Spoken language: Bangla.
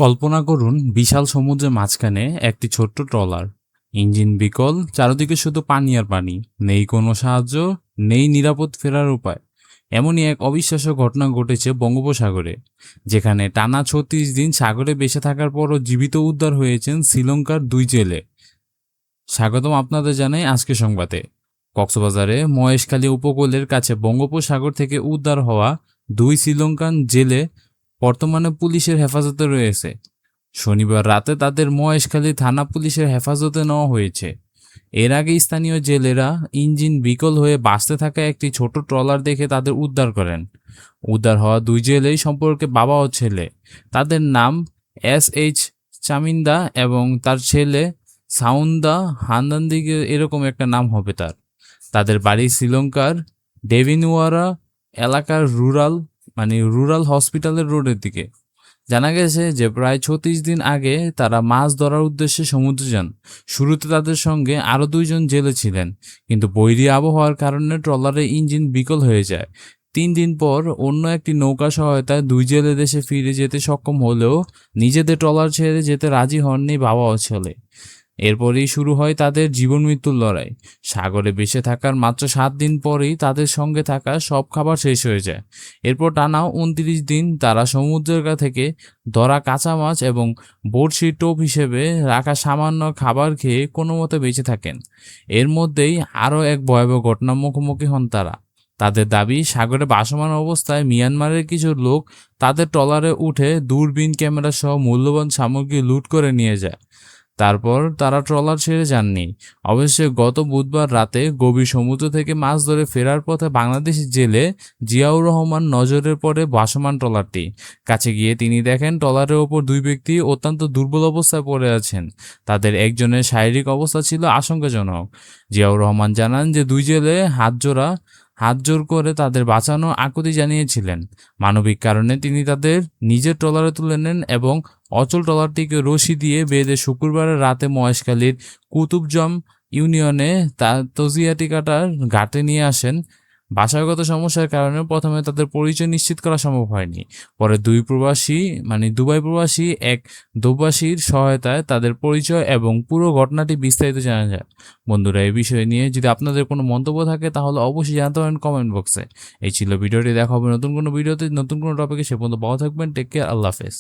কল্পনা করুন বিশাল সমুদ্রের মাঝখানে একটি ছোট্ট ট্রলার, ইঞ্জিন বিকল, চারদিকে শুধু পানি আর পানি, নেই কোনো সাহায্য, নেই নিরাপদ ফেরার উপায়। এমনই এক অবিশ্বাস্য ঘটনা ঘটেছে বঙ্গোপসাগরে, যেখানে টানা ৩৬ দিন সাগরে বেঁচে থাকার পরও জীবিত উদ্ধার হয়েছেন শ্রীলঙ্কার দুই জেলে। স্বাগতম আপনাদের জানাই আজকে সংবাদে। কক্সবাজারে মহেশখালী উপকূলের কাছে বঙ্গোপসাগর থেকে উদ্ধার হওয়া দুই শ্রীলঙ্কান জেলে বর্তমানে পুলিশের হেফাজতে রয়েছে। শনিবার রাতে তাদের মহেশখালী থানা পুলিশের হেফাজতে নেওয়া হয়েছে। এর আগে স্থানীয় জেলেরা ইঞ্জিন বিকল হয়ে ভাসতে থাকা একটি ছোট ট্রলার দেখে তাদের উদ্ধার করেন। উদ্ধার হওয়া দুই জেলেই সম্পর্কে বাবা ও ছেলে। তাদের নাম SH চামিন্দা এবং তার ছেলে সাউন্দা হান্দান্দিকে, এরকম একটা নাম হবে তার। তাদের বাড়ি শ্রীলঙ্কার ডেভিনুয়ারা এলাকার রুরাল হসপিটালের রোডের দিকে। জানা গেছে যে প্রায় ৩৬ দিন আগে তারা মাছ ধরার উদ্দেশ্যে সমুদ্রে যান। শুরুতে তাদের সঙ্গে আরও ২জন জেলে ছিলেন, কিন্তু বৈরী আবহাওয়ার কারণে ট্রলারের ইঞ্জিন বিকল হয়ে যায়। ৩ দিন পর অন্য একটি নৌকা সহায়তায় দুই জেলে দেশে ফিরে যেতে সক্ষম হলেও নিজেদের ট্রলার ছেড়ে যেতে রাজি হননি বাবা ও ছেলে। এরপরেই শুরু হয় তাদের জীবন মৃত্যুর লড়াই। সাগরে বেঁচে থাকার মাত্র ৭ দিন পরেই তাদের সঙ্গে থাকা সব খাবার শেষ হয়ে যায়। এরপর টানা ২৯ দিন তারা সমুদ্রের থেকে ধরা কাঁচা মাছ এবং বড়শির টোপ হিসেবে রাখা সামান্য খাবার খেয়ে কোনো মতে বেঁচে থাকেন। এর মধ্যেই আরও এক ভয়াবহ ঘটনার মুখোমুখি হন তারা। তাদের দাবি, সাগরে ভাসমান অবস্থায় মিয়ানমারের কিছু লোক তাদের ট্রলারে উঠে দূরবীন ক্যামেরা সহ মূল্যবান সামগ্রী লুট করে নিয়ে যায়। তারপর তারা ট্রলার ছেড়ে যাননি। অবশ্যই গত বুধবার রাতে গভীর সমুদ্র থেকে মাছ ধরে ফেরার পথে বাংলাদেশি জেলে জিয়াউর রহমান নজরে পড়ে ভাসমান ট্রলারটি। কাছে গিয়ে তিনি দেখেন ট্রলারের ওপর দুই ব্যক্তি অত্যন্ত দুর্বল অবস্থায় পড়ে আছেন। তাদের একজনের শারীরিক অবস্থা ছিল আশঙ্কাজনক। জিয়াউর রহমান জানান যে দুই জেলে হাত জোর করে তাদের বাঁচানোর আকুতি জানিয়েছিলেন। মানবিক কারণে তিনি তাদের নিজের ট্রলারে তুলে নেন এবং অচল ট্রলারটিকে রশি দিয়ে বেঁধে শুক্রবারের রাতে মহেশখালীর কুতুবজম ইউনিয়নে তজিয়াটিকাটার ঘাটে নিয়ে আসেন। ভাষাগত সমস্যার কারণে প্রথমে তাদের পরিচয় নিশ্চিত করা সম্ভব হয়নি। পরে দুবাই প্রবাসী এক দোবাসীর সহায়তায় তাদের পরিচয় এবং পুরো ঘটনাটি বিস্তারিত জানা যায়। বন্ধুরা, এই বিষয় নিয়ে যদি আপনাদের কোনো মন্তব্য থাকে তাহলে অবশ্যই জানাতে পারেন কমেন্ট বক্সে। এই ছিল ভিডিওটি। দেখা হবে নতুন কোনো ভিডিওতে, নতুন কোনো টপিকে। সে পর্যন্ত ভালো থাকবেন। Take care. আল্লাহ হাফেজ।